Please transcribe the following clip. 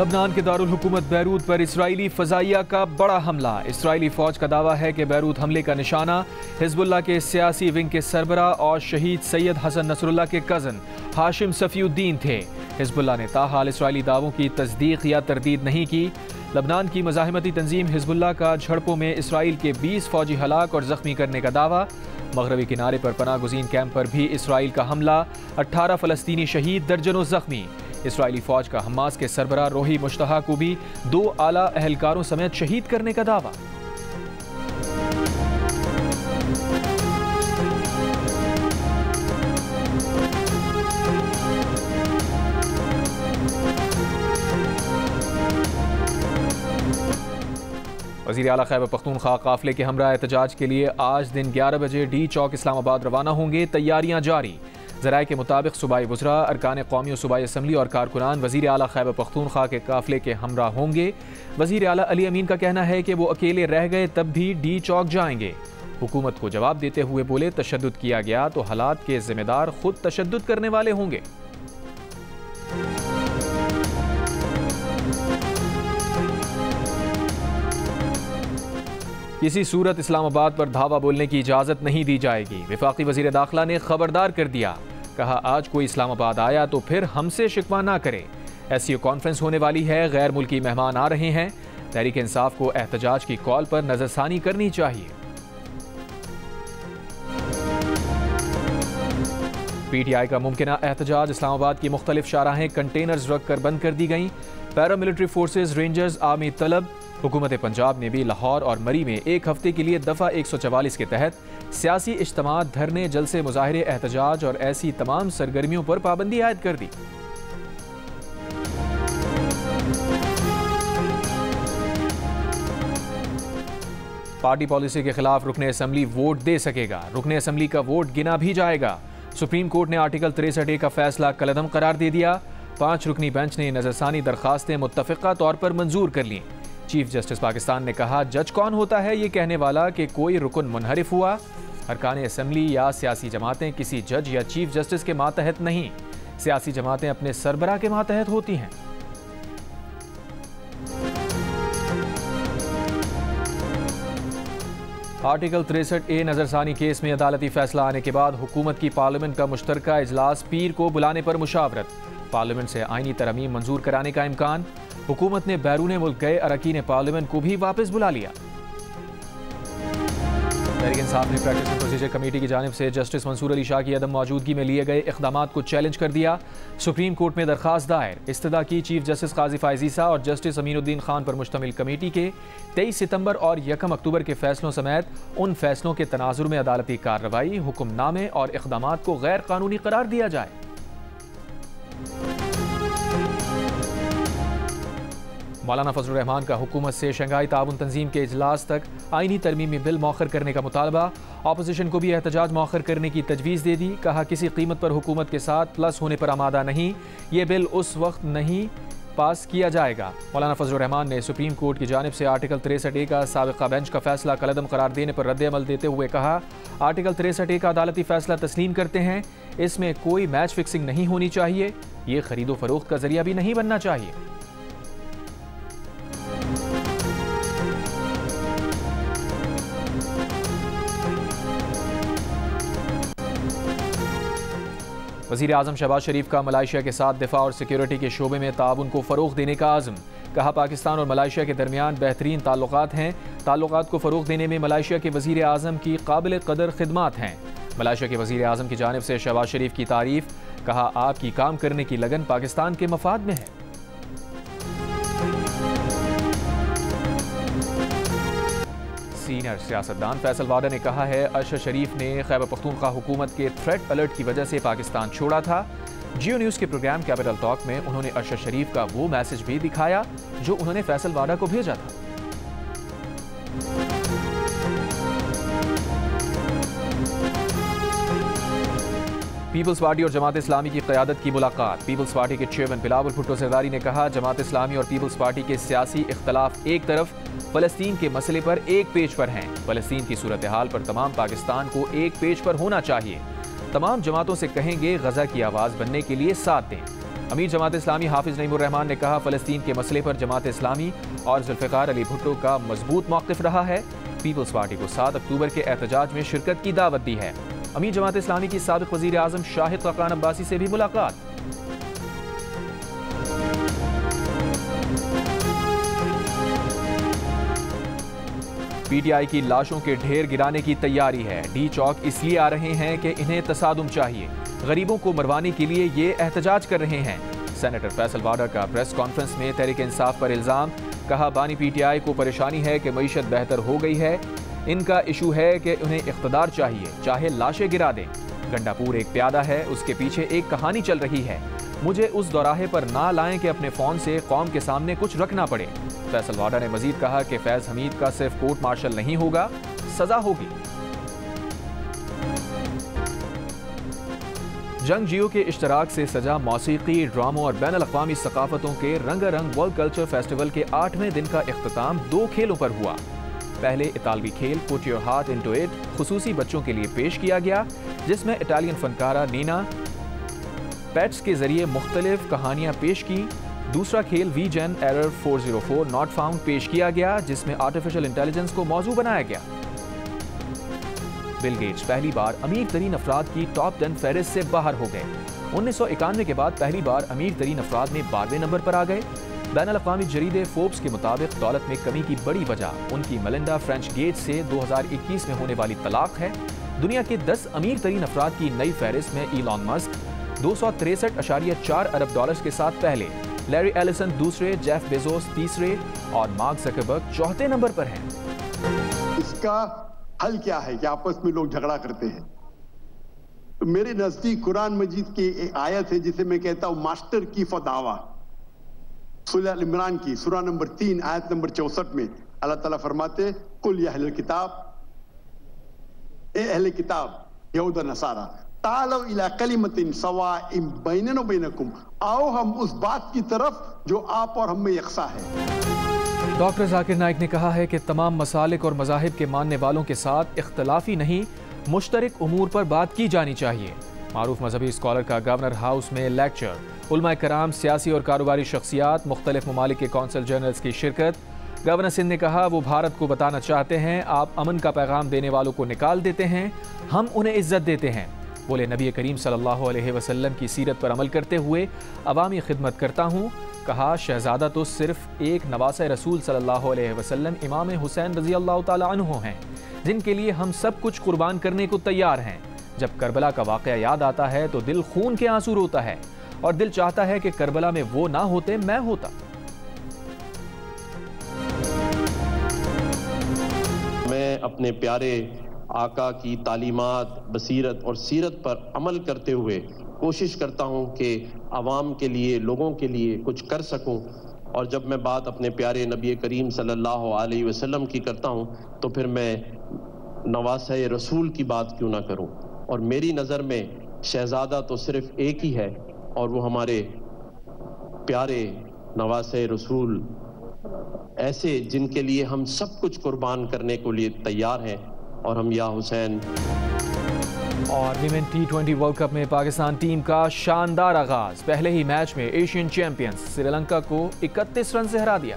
लबनान के दारुल हुकूमत बैरूत पर इसराइली फजाइया का बड़ा हमला। इसराइली फौज का दावा है कि बैरूत हमले का निशाना हिजबुल्लाह के सियासी विंग के सरबरा और शहीद सैयद हसन नसरुल्लाह के कज़न हाशिम सफीउद्दीन थे। हिजबुल्लाह ने ताहाल इसराइली दावों की तस्दीक या तरदीद नहीं की। लबनान की मज़ाहिमती तंजीम हिजबुल्लाह का झड़पों में इसराइल के 20 फौजी हलाक और जख्मी करने का दावा। मगरबी किनारे पर पनाह गुज़ीन कैंप पर भी इसराइल का हमला, 18 फ़लस्तीनी शहीद, दर्जनों जख्मी। इसराइली फौज का हमास के सरबरा रोही मुश्तहा को भी 2 आला अहलकारों समेत शहीद करने का दावा। वज़ीर आला खैबर पख्तूनख्वा काफिले के हमरा एहतजाज के लिए आज दिन 11 बजे डी चौक इस्लामाबाद रवाना होंगे। तैयारियां जारी। ज़राए के मुताबिक सूबाई वज़रा, अरकान कौमी और सूबाई असम्बली और कारकुनान वज़ीर आला खैबर पख्तूनख्वा के काफिले के हमरा होंगे। वज़ीर आला अली अमीन का कहना है कि वो अकेले रह गए तब भी डी चौक जाएंगे। हुकूमत को जवाब देते हुए बोले, तशद्दुद किया गया तो हालात के जिम्मेदार खुद तशद्दुद करने वाले होंगे। किसी सूरत इस्लामाबाद पर धावा बोलने की इजाज़त नहीं दी जाएगी। वफाकी वज़ीर दाखिला ने खबरदार कर दिया। कहा, आज कोई इस्लामाबाद आया तो फिर हमसे शिकवा ना करे। SCO कॉन्फ्रेंस होने वाली है, गैर मुल्की मेहमान आ रहे हैं। तहरीक इंसाफ को एहतजाज की कॉल पर नजरसानी करनी चाहिए। PTI का मुमकिना एहतजाज। इस्लामाबाद की मुख्तलिफ शाहराहें कंटेनर्स रख कर बंद कर दी गईं। पैरामिलिट्री फोर्सेज, रेंजर्स, आर्मी तलब। हुकूमत पंजाब ने भी लाहौर और मरी में एक हफ्ते के लिए दफ़ा 144 के तहत सियासी इज्तिमात, धरने, जलसे, मुजाहरे, एहतजाज और ऐसी तमाम सरगर्मियों पर पाबंदी आयद कर दी। पार्टी पॉलिसी के खिलाफ रुकने असम्बली वोट दे सकेगा। रुकने असम्बली का वोट गिना भी जाएगा। सुप्रीम कोर्ट ने आर्टिकल 63A का फैसला कलअदम करार दे दिया। 5 रुकनी बेंच ने नजरसानी दरखास्तें मुत्तफ़िक़ा तौर पर मंजूर कर लीं। चीफ जस्टिस पाकिस्तान ने कहा, जज कौन होता है ये कहने वाला कि कोई रुकन मुनहरिफ हुआ। अरकान असम्बली या सियासी जमातें किसी जज या चीफ जस्टिस के मातहत नहीं। सियासी जमातें अपने सरबराह के मातहत होती हैं। आर्टिकल 63A नजरसानी केस में अदालती फैसला आने के बाद हुकूमत की पार्लियामेंट का मुश्तरका इजलास पीर को बुलाने पर मुशावरत। पार्लियामेंट से आईनी तरमीम मंजूर कराने का इम्कान। हुकूमत ने बैरून मुल्क गए अरकान पार्लियामेंट को भी वापस बुला लिया। तहरीक इंसाफ ने प्रैक्टिस एंड प्रोसीजर कमेटी की जानिब से जस्टिस मंसूर अली शाह की अदम मौजूदगी में लिए गए इक़दामात को चैलेंज कर दिया। सुप्रीम कोर्ट में दरखास्त दायर। इस्तदा की चीफ जस्टिस काजी फायज़ ईसा और जस्टिस अमीनुद्दीन खान पर मुश्तमिल कमेटी के 23 सितंबर और 1 अक्टूबर के फैसलों समेत उन फैसलों के तनाजुर में अदालती कार्रवाई, हुक्मनामे और इक़दामात को गैर कानूनी करार दिया जाए। मौलाना फजलुर रहमान का हुकूमत से शंघाई ताउन तंजीम के इजलास तक आईनी तरमीमी बिल मौखर करने का मुतालबा। अपोजिशन को भी एहतजाज मौखर करने की तजवीज़ दे दी। कहा, किसी कीमत पर हुकूमत के साथ प्लस होने पर आमादा नहीं। ये बिल उस वक्त नहीं पास किया जाएगा। मौलाना फजलुर रहमान ने सुप्रीम कोर्ट की जानिब से आर्टिकल 63A का साबिक़ा बेंच का फैसला कलअदम करार देने पर रद्द-ए-अमल देते हुए कहा, आर्टिकल 63A का अदालती फैसला तस्लीम करते हैं। इसमें कोई मैच फिक्सिंग नहीं होनी चाहिए। ये खरीदो फरोख्त का जरिया भी नहीं बनना चाहिए। वज़ीर आज़म शहबाज शरीफ का मलाइशिया के साथ दिफा और सिक्योरिटी के शोबे में ताउन को फ़रोग़ देने का आज़म। कहा, पाकिस्तान और मलाइशिया के दरमियान बेहतरीन ताल्लुकात हैं। ताल्लुकात को फ़रोग़ देने में मलाइशिया के वज़ीर आज़म की काबिल क़दर खिदमात हैं। मलाइशिया के वज़ीर आज़म की जानिब से शहबाज शरीफ की तारीफ़। कहा, आपकी काम करने की लगन पाकिस्तान के मफाद में है। सीनियर सियासतदान फैसल वाडा ने कहा है, अरशद शरीफ ने खैबर पख्तूनख्वा हुकूमत के थ्रेट अलर्ट की वजह से पाकिस्तान छोड़ा था। जियो न्यूज़ के प्रोग्राम कैपिटल टॉक में उन्होंने अरशद शरीफ का वो मैसेज भी दिखाया जो उन्होंने फैसल वाडा को भेजा था। पीपल्स पार्टी और जमात इस्लामी की क़यादत की मुलाकात। पीपल्स पार्टी के चेयरमैन बिलावल भुट्टो ज़रदारी ने कहा, जमात इस्लामी और पीपल्स पार्टी के सियासी इख्तलाफ एक तरफ, फ़लस्तीन के मसले पर एक पेज पर हैं। फ़लस्तीन की सूरत हाल पर तमाम पाकिस्तान को एक पेज पर होना चाहिए। तमाम जमातों से कहेंगे गजा की आवाज़ बनने के लिए साथ दें। अमीर जमात इस्लामी हाफिज नईमुर रहमान ने कहा, फ़लस्तीन के मसले पर जमात इस्लामी और जुल्फ़िकार अली भुट्टो का मजबूत मौक़िफ़ रहा है। पीपल्स पार्टी को 7 अक्टूबर के एहतजाज में शिरकत की दावत दी है। अमीर जमात इस्लामी की साबिक़ वज़ीर आज़म शाहिद ख़ाक़ान अब्बासी से भी मुलाकात। पीटीआई की लाशों के ढेर गिराने की तैयारी है। डी चौक इसलिए आ रहे हैं कि इन्हें तसादुम चाहिए। गरीबों को मरवाने के लिए ये एहतजाज कर रहे हैं। सेनेटर फैसल वाडा का प्रेस कॉन्फ्रेंस में तहरीक इंसाफ पर इल्ज़ाम। कहा, बानी पीटीआई को परेशानी है कि मईशत बेहतर हो गई है। इनका इशू है कि उन्हें इख्तदार चाहिए, चाहे लाशें गिरा दें। गंडापुर एक प्यादा है, उसके पीछे एक कहानी चल रही है। मुझे उस दौराहे पर ना लाएं कि अपने फ़ोन से कौम के सामने कुछ रखना पड़े। फैसल वाडा ने मजीद कहा कि फैज़ हमीद का सिर्फ कोर्ट मार्शल नहीं होगा, सजा होगी। जंग जियो के इश्तराक से सजा मौसीकी, ड्रामों और बैनुल अक़वामी सकाफ़तों के रंगारंग वर्ल्ड कल्चर फेस्टिवल के 8वें दिन का इख्तिताम 2 खेलों पर हुआ। पहले इतालवी खेल put your heart into it खुसूसी बच्चों के लिए पेश किया गया, जिसमें इटालियन फनकारा नीना पेट्स के जरिए मुख्तलिफ कहानियां पेश की। दूसरा खेल वी जेन एरर 404 नॉट फाउंड पेश किया गया, जिसमें आर्टिफिशियल इंटेलिजेंस को मौजू बनाया गया। बिल गेट्स पहली बार अमीर तरीन अफराद की टॉप 10 फहरिस्त से बाहर हो गए। 1991 के बाद पहली बार अमीर तरीन अफराद में 12वें नंबर पर आ गए। बैनुल अक़वामी जरीदे फोर्ब्स के मुताबिक दौलत में कमी की बड़ी वजह उनकी मेलिंडा फ्रेंच गेट्स से 2021 में होने वाली तलाक है। दुनिया के 10 अमीर तरीन अफराद की नई फहरिस्त में इलॉन मस्क 263.4 अरब डॉलर्स के साथ पहले, लैरी एलिसन दूसरे, जेफ बेजोस तीसरे और मार्क ज़करबर्ग चौथे नंबर पर हैं। इसका हल क्या है कि आपस में लोग झगड़ा करते हैं? तो मेरे नजदीक कुरान मजीद की एक आयत है जिसे मैं कहता हूं मास्टर की फदावा, सूरह अल इमरान की सूरह नंबर 3 आयत नंबर 64 में अल्लाह ताला फरमाते, कुल या अहले किताब, ए अहले किताब यहूद व नसारा तालो इला कलिमतिन सवाइम बैनना व बैनकुम, आओ हम उस बात की तरफ जो आप और हम में यकसा है। डॉक्टर जाकिर नाइक ने कहा है कि तमाम मसालिक और मज़ाहिब के मानने वालों के साथ इख्तलाफी नहीं, मुश्तरक उमूर पर बात की जानी चाहिए। मारूफ मजहबी स्कॉलर का गवर्नर हाउस में लेक्चर। उलमा कराम, सियासी और कारोबारी शख्सियात, मुख्तलिफ ममालिक के कौंसल जनरल्स की शिरकत। गवर्नर सिंध ने कहा, वो भारत को बताना चाहते हैं आप अमन का पैगाम देने वालों को निकाल देते हैं, हम उन्हें इज्जत देते हैं। बोले, नबी करीम सल्लल्लाहु अलैहि वसल्लम की सीरत पर अमल करते हुए अवामी खिदमत करता हूँ। कहा, शहजादा तो सिर्फ एक नवासे रसूल सल्लल्लाहु अलैहि वसल्लम इमाम हुसैन रज़ी अल्लाह ताला अन्हु हैं, जिनके लिए हम सब कुछ कुर्बान करने को तैयार हैं। जब करबला का वाक़या याद आता है तो दिल खून के आंसू रोता है और दिल चाहता है कि करबला में वो ना होते, मैं होता। मैं अपने प्यारे आका की तालीमात, बसीरत और सीरत पर अमल करते हुए कोशिश करता हूँ कि आवाम के लिए, लोगों के लिए कुछ कर सकूँ। और जब मैं बात अपने प्यारे नबी करीम सल्लल्लाहु अलैहि वसल्लम की करता हूँ तो फिर मैं नवासे रसूल की बात क्यों ना करूँ। और मेरी नज़र में शहजादा तो सिर्फ एक ही है और वो हमारे प्यारे नवासे रसूल, ऐसे जिनके लिए हम सब कुछ कुर्बान करने को लिए तैयार हैं। और हम या हुसैन। और विमेन T20 वर्ल्ड कप में पाकिस्तान टीम का शानदार आगाज। पहले ही मैच में एशियन चैंपियंस श्रीलंका को 31 रन से हरा दिया।